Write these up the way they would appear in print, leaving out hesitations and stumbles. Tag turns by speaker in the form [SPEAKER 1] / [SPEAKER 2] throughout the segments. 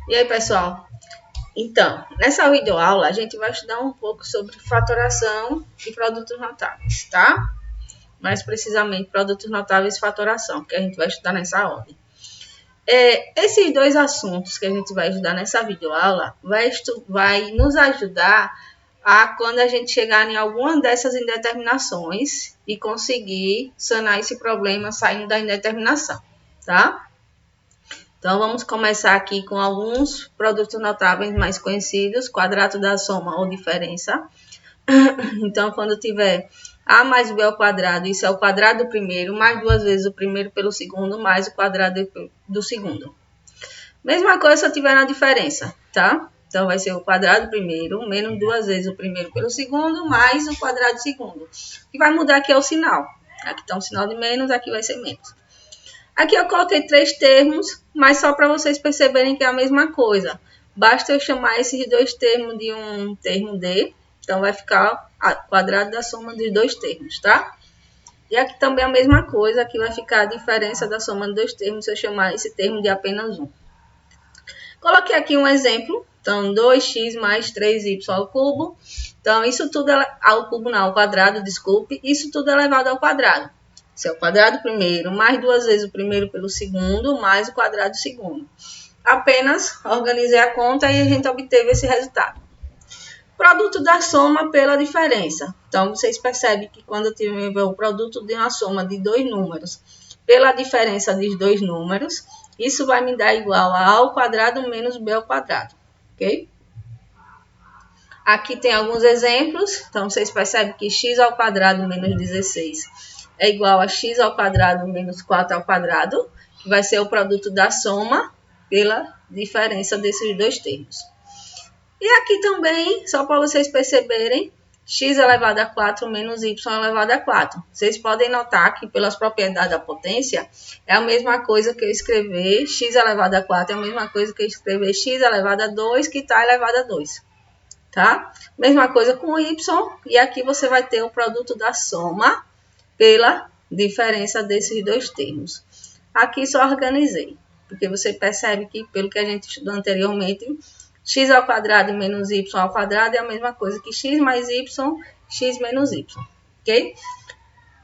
[SPEAKER 1] E aí, pessoal? Então, nessa videoaula a gente vai estudar um pouco sobre fatoração e produtos notáveis, tá? Mais precisamente, produtos notáveis e fatoração, que a gente vai estudar nessa ordem. Esses dois assuntos que a gente vai estudar nessa videoaula vai nos ajudar a quando a gente chegar em alguma dessas indeterminações e conseguir sanar esse problema saindo da indeterminação, tá? Então, vamos começar aqui com alguns produtos notáveis mais conhecidos, quadrado da soma ou diferença. Então, quando tiver A mais B ao quadrado, isso é o quadrado do primeiro, mais duas vezes o primeiro pelo segundo, mais o quadrado do segundo. Mesma coisa se eu tiver na diferença, tá? Então, vai ser o quadrado do primeiro, menos duas vezes o primeiro pelo segundo, mais o quadrado do segundo. O que vai mudar aqui é o sinal. Aqui está um sinal de menos, aqui vai ser menos. Aqui eu coloquei três termos, mas só para vocês perceberem que é a mesma coisa. Basta eu chamar esses dois termos de um termo D, então vai ficar o quadrado da soma dos dois termos, tá? E aqui também a mesma coisa, aqui vai ficar a diferença da soma de dois termos se eu chamar esse termo de apenas um. Coloquei aqui um exemplo, então 2x mais 3y ao cubo. Então isso tudo ao cubo não, ao quadrado, desculpe, isso tudo é elevado ao quadrado. Esse é o quadrado primeiro, mais duas vezes o primeiro pelo segundo, mais o quadrado segundo. Apenas organizei a conta e a gente obteve esse resultado. Produto da soma pela diferença. Então, vocês percebem que quando eu tiver o produto de uma soma de dois números pela diferença dos dois números, isso vai me dar igual a A ao quadrado menos B ao quadrado, ok? Aqui tem alguns exemplos. Então, vocês percebem que x ao quadrado menos 16 é igual a x ao quadrado menos 4 ao quadrado, que vai ser o produto da soma pela diferença desses dois termos. E aqui também, só para vocês perceberem, x elevado a 4 menos y elevado a 4. Vocês podem notar que pelas propriedades da potência, é a mesma coisa que eu escrever x elevado a 4, é a mesma coisa que eu escrever x elevado a 2, que está elevado a 2. Tá? Mesma coisa com y, e aqui você vai ter o produto da soma pela diferença desses dois termos. Aqui só organizei, porque você percebe que, pelo que a gente estudou anteriormente, x ao quadrado menos y ao quadrado é a mesma coisa que x mais y, x menos y, ok?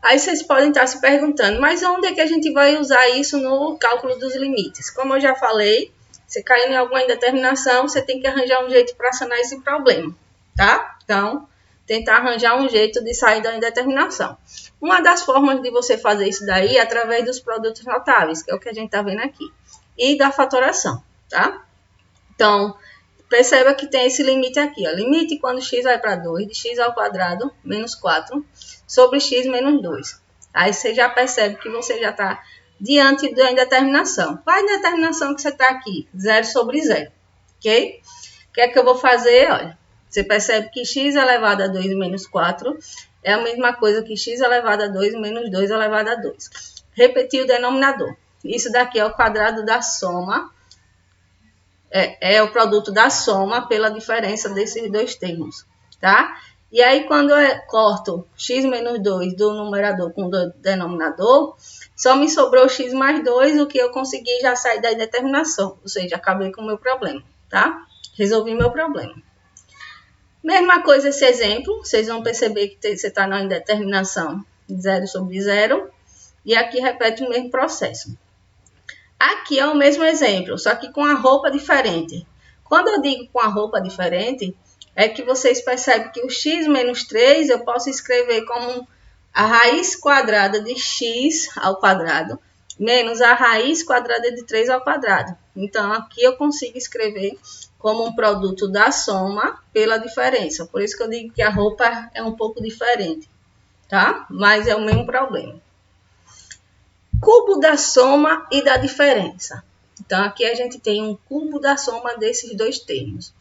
[SPEAKER 1] Aí vocês podem estar se perguntando, mas onde é que a gente vai usar isso no cálculo dos limites? Como eu já falei, você caiu em alguma indeterminação, você tem que arranjar um jeito para sanar esse problema, tá? Então, tentar arranjar um jeito de sair da indeterminação. Uma das formas de você fazer isso daí é através dos produtos notáveis, que é o que a gente está vendo aqui, e da fatoração, tá? Então, perceba que tem esse limite aqui, ó. Limite quando x vai para 2, de x ao quadrado menos 4 sobre x menos 2. Aí você já percebe que você já está diante da indeterminação. Qual a indeterminação que você está aqui? 0 sobre 0, ok? O que é que eu vou fazer? Olha, você percebe que x elevado a 2 menos 4 é a mesma coisa que x elevado a 2 menos 2 elevado a 2. Repetir o denominador. Isso daqui é o quadrado da soma. É o produto da soma pela diferença desses dois termos, tá? E aí, quando eu corto x menos 2 do numerador com o denominador, só me sobrou x mais 2, o que eu consegui já sair da indeterminação. Ou seja, acabei com o meu problema, tá? Resolvi meu problema. Mesma coisa esse exemplo, vocês vão perceber que você está na indeterminação de 0 sobre 0. E aqui repete o mesmo processo. Aqui é o mesmo exemplo, só que com a roupa diferente. Quando eu digo com a roupa diferente, é que vocês percebem que o x menos 3 eu posso escrever como a raiz quadrada de x ao quadrado menos a raiz quadrada de 3 ao quadrado. Então, aqui eu consigo escrever como um produto da soma pela diferença. Por isso que eu digo que a roupa é um pouco diferente, tá? Mas é o mesmo problema. Cubo da soma e da diferença. Então, aqui a gente tem um cubo da soma desses dois termos.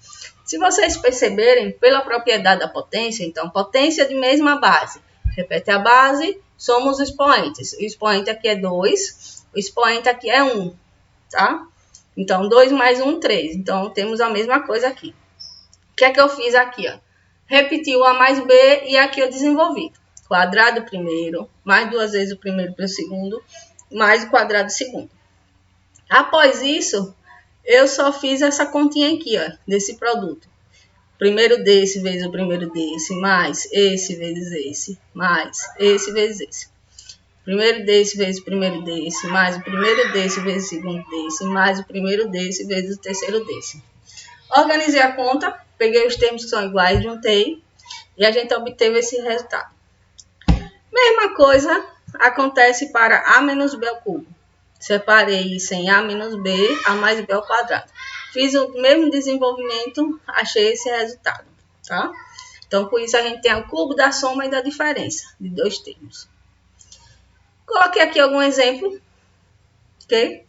[SPEAKER 1] Se vocês perceberem, pela propriedade da potência, então, potência de mesma base. Repete a base, soma os expoentes. O expoente aqui é 2, o expoente aqui é 1, tá? Então, 2 mais 1, 3. Então, temos a mesma coisa aqui. O que é que eu fiz aqui, ó? Repeti o A mais B e aqui eu desenvolvi. Quadrado primeiro, mais duas vezes o primeiro pelo segundo, mais o quadrado segundo. Após isso, eu só fiz essa continha aqui, ó, desse produto. Primeiro desse vezes o primeiro desse, mais esse vezes esse, mais esse vezes esse. Primeiro desse vezes o primeiro desse, mais o primeiro desse vezes o segundo desse, mais o primeiro desse vezes o terceiro desse. Organizei a conta, peguei os termos que são iguais, juntei e a gente obteve esse resultado. Mesma coisa acontece para A menos B ao cubo. Separei isso em A menos B, A mais B ao quadrado. Fiz o mesmo desenvolvimento, achei esse resultado, tá? Então, com isso, a gente tem o cubo da soma e da diferença de dois termos. Coloquei aqui algum exemplo, ok?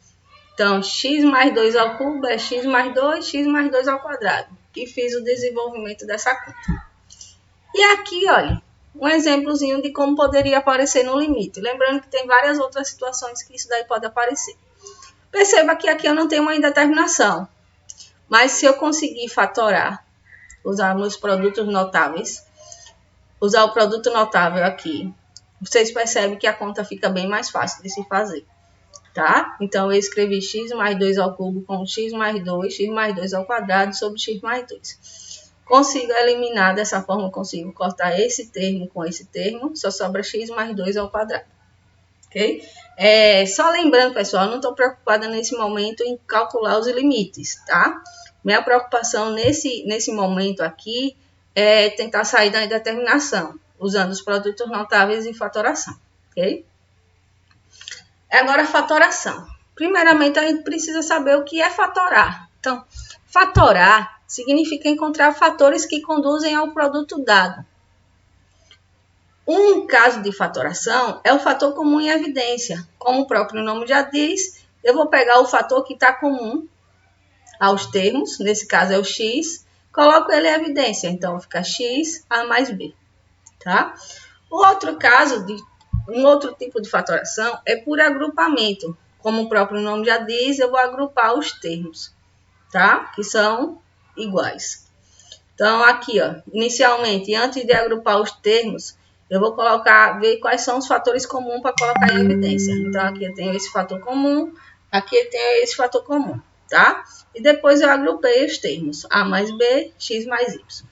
[SPEAKER 1] Então, x mais 2 ao cubo é x mais 2 ao quadrado. E fiz o desenvolvimento dessa conta. E aqui, olha, um exemplozinho de como poderia aparecer no limite. Lembrando que tem várias outras situações que isso daí pode aparecer. Perceba que aqui eu não tenho uma indeterminação. Mas se eu conseguir fatorar, usar meus produtos notáveis, usar o produto notável aqui, vocês percebem que a conta fica bem mais fácil de se fazer, tá? Então, eu escrevi x mais 2 ao cubo com x mais 2 ao quadrado sobre x mais 2. Consigo eliminar dessa forma, consigo cortar esse termo com esse termo, só sobra x mais 2 ao quadrado, ok? Só lembrando, pessoal, eu não estou preocupada nesse momento em calcular os limites, tá? Minha preocupação nesse momento aqui é tentar sair da indeterminação, usando os produtos notáveis e fatoração, ok? Agora, fatoração. Primeiramente, a gente precisa saber o que é fatorar. Então, fatorar significa encontrar fatores que conduzem ao produto dado. Um caso de fatoração é o fator comum em evidência. Como o próprio nome já diz, eu vou pegar o fator que está comum aos termos, nesse caso é o x, coloco ele em evidência, então fica x a mais b, tá? O outro caso, um outro tipo de fatoração é por agrupamento, como o próprio nome já diz, eu vou agrupar os termos, tá? Que são iguais. Então, aqui, ó, inicialmente, antes de agrupar os termos, eu vou ver quais são os fatores comuns para colocar em evidência. Então, aqui eu tenho esse fator comum, aqui eu tenho esse fator comum, tá? E depois eu agrupei os termos, a mais b, x mais y.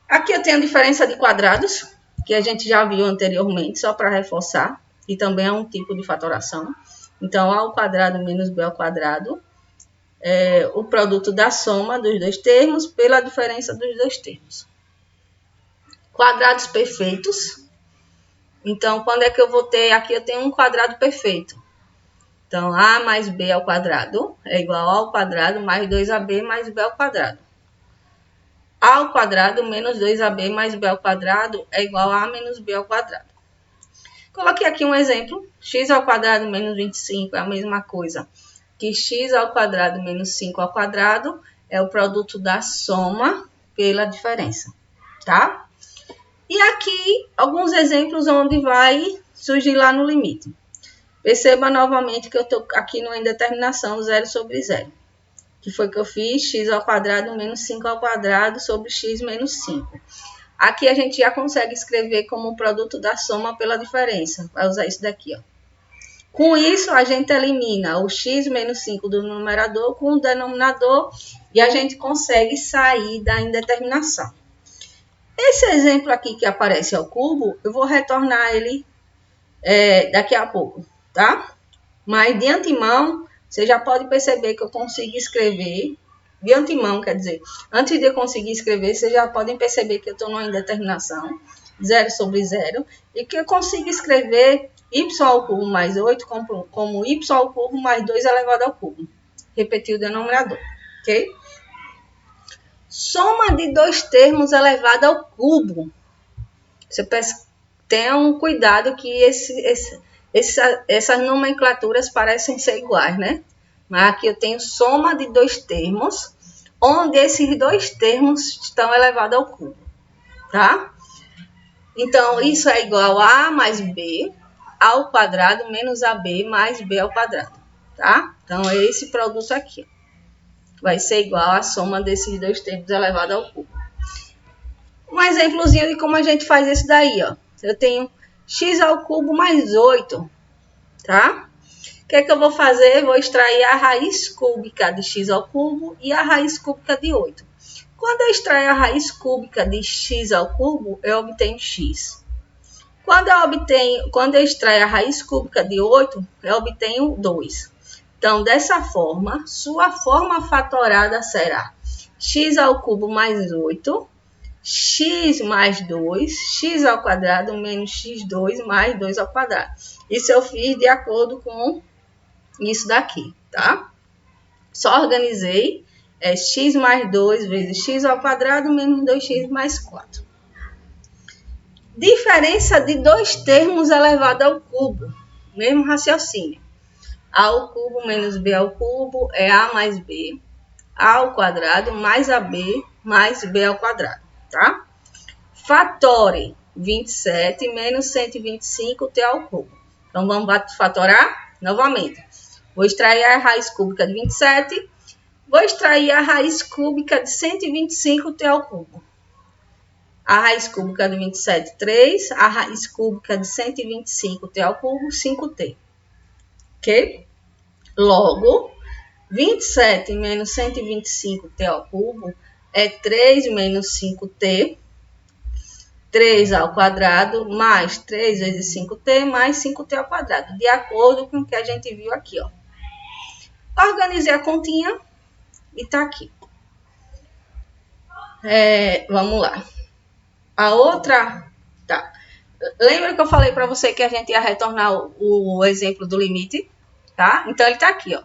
[SPEAKER 1] Aqui eu tenho a diferença de quadrados, que a gente já viu anteriormente, só para reforçar, e também é um tipo de fatoração. Então, a ao quadrado menos b ao quadrado é o produto da soma dos dois termos pela diferença dos dois termos. Quadrados perfeitos. Então, quando é que eu vou ter? Aqui eu tenho um quadrado perfeito. Então, a mais b ao quadrado é igual a ao quadrado mais 2ab mais b ao quadrado. A ao quadrado menos 2ab mais b ao quadrado é igual a menos b ao quadrado. Coloquei aqui um exemplo. X ao quadrado menos 25 é a mesma coisa que x ao quadrado menos 5 ao quadrado é o produto da soma pela diferença, tá? E aqui, alguns exemplos onde vai surgir lá no limite. Perceba novamente que eu estou aqui numa indeterminação 0 sobre 0. Que foi que eu fiz x ao quadrado menos 5 ao quadrado sobre x menos 5. Aqui a gente já consegue escrever como produto da soma pela diferença. Vai usar isso daqui, ó. Com isso, a gente elimina o x menos 5 do numerador com o denominador e a gente consegue sair da indeterminação. Esse exemplo aqui que aparece ao cubo, eu vou retornar ele daqui a pouco, tá? Mas de antemão, você já pode perceber que eu consigo escrever, de antemão, quer dizer, antes de eu conseguir escrever, vocês já podem perceber que eu estou numa indeterminação, 0 sobre 0, e que eu consigo escrever y ao cubo mais 8 como y ao cubo mais 2 elevado ao cubo. Repetir o denominador, ok? Soma de dois termos elevado ao cubo. Você tenha um cuidado que essas nomenclaturas parecem ser iguais, né? Mas aqui eu tenho soma de dois termos, onde esses dois termos estão elevados ao cubo, tá? Então, isso é igual a A mais B ao quadrado menos AB mais B ao quadrado, tá? Então, é esse produto aqui. Vai ser igual a soma desses dois termos elevado ao cubo. Um exemplozinho de como a gente faz isso daí, ó. Eu tenho x ao cubo mais 8, tá? que é que eu vou fazer? Vou extrair a raiz cúbica de x ao cubo e a raiz cúbica de 8. Quando eu extrair a raiz cúbica de x ao cubo, eu obtenho x. Quando eu extrair a raiz cúbica de 8, eu obtenho 2. Então, dessa forma, sua forma fatorada será x ao cubo mais 8, x mais 2, x ao quadrado menos x2 mais 2 ao quadrado. Isso eu fiz de acordo com isso daqui, tá? Só organizei x mais 2 vezes x ao quadrado menos 2x mais 4. Diferença de dois termos elevado ao cubo. Mesmo raciocínio. A ao cubo menos b ao cubo é a mais b. A ao quadrado mais ab mais b ao quadrado, tá? Fatore 27 menos 125t ao cubo. Então, vamos fatorar novamente. Vou extrair a raiz cúbica de 27. Vou extrair a raiz cúbica de 125t ao cubo. A raiz cúbica de 27, 3. A raiz cúbica de 125t ao cubo, 5t. Ok? Logo, 27 menos 125t ao cubo é 3 menos 5t. 3 ao quadrado mais 3 vezes 5t mais 5t ao quadrado. De acordo com o que a gente viu aqui, ó. Organizei a continha e tá aqui. Vamos lá. A outra, tá. Lembra que eu falei para você que a gente ia retornar o exemplo do limite, tá? Então, ele tá aqui, ó.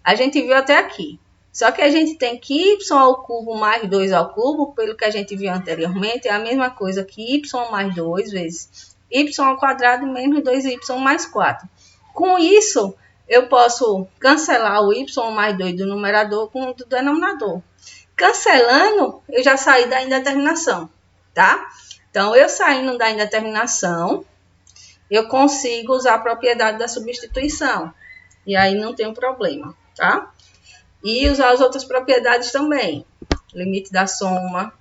[SPEAKER 1] A gente viu até aqui. Só que a gente tem que y ao cubo mais 2 ao cubo, pelo que a gente viu anteriormente, é a mesma coisa que y mais 2 vezes y ao quadrado menos 2y mais 4. Com isso, eu posso cancelar o y mais 2 do numerador com o do denominador. Cancelando, eu já saí da indeterminação, tá? Então, eu saindo da indeterminação, eu consigo usar a propriedade da substituição. E aí não tem problema, tá? E usar as outras propriedades também. Limite da soma,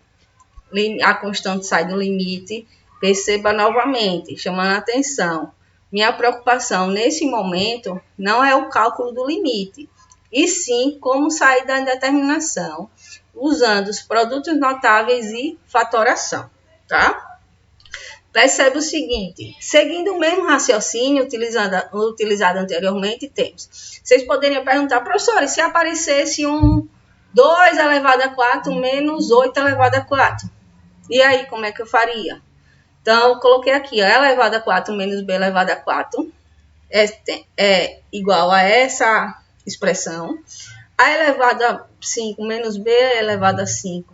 [SPEAKER 1] a constante sai do limite. Perceba novamente, chamando a atenção. Minha preocupação nesse momento não é o cálculo do limite, e sim como sair da indeterminação, usando os produtos notáveis e fatoração, tá? Percebe o seguinte, seguindo o mesmo raciocínio utilizado anteriormente, temos. Vocês poderiam perguntar, professora, se aparecesse um 2 elevado a 4 menos 8 elevado a 4? E aí, como é que eu faria? Então, eu coloquei aqui, ó, elevado a 4 menos b elevado a 4 é igual a essa expressão. A elevado a 5 menos b elevado a 5,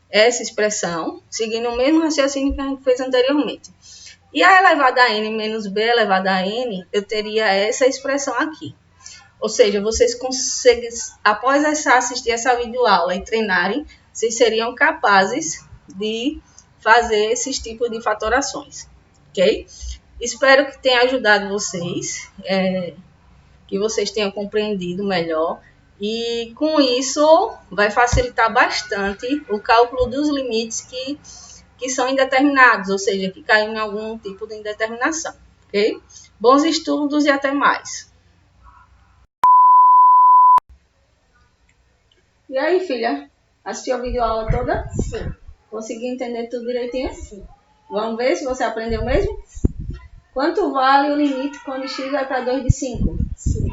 [SPEAKER 1] essa expressão, seguindo o mesmo raciocínio que a gente fez anteriormente. E a elevado a n menos b elevado a n, eu teria essa expressão aqui. Ou seja, vocês conseguem, após assistir essa videoaula e treinarem, vocês seriam capazes de fazer esses tipos de fatorações, ok? Espero que tenha ajudado vocês, que vocês tenham compreendido melhor. E com isso vai facilitar bastante o cálculo dos limites que são indeterminados, ou seja, que caem em algum tipo de indeterminação, ok? Bons estudos e até mais. E aí, filha? Assistiu a videoaula toda?
[SPEAKER 2] Sim.
[SPEAKER 1] Conseguiu entender tudo direitinho?
[SPEAKER 2] Sim.
[SPEAKER 1] Vamos ver se você aprendeu mesmo? Quanto vale o limite quando x vai para 2 de 5?
[SPEAKER 2] Sim.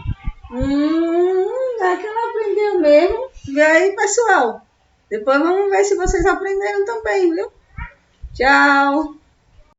[SPEAKER 1] É que ela aprendeu mesmo. Vê aí, pessoal. Depois vamos ver se vocês aprenderam também, viu? Tchau!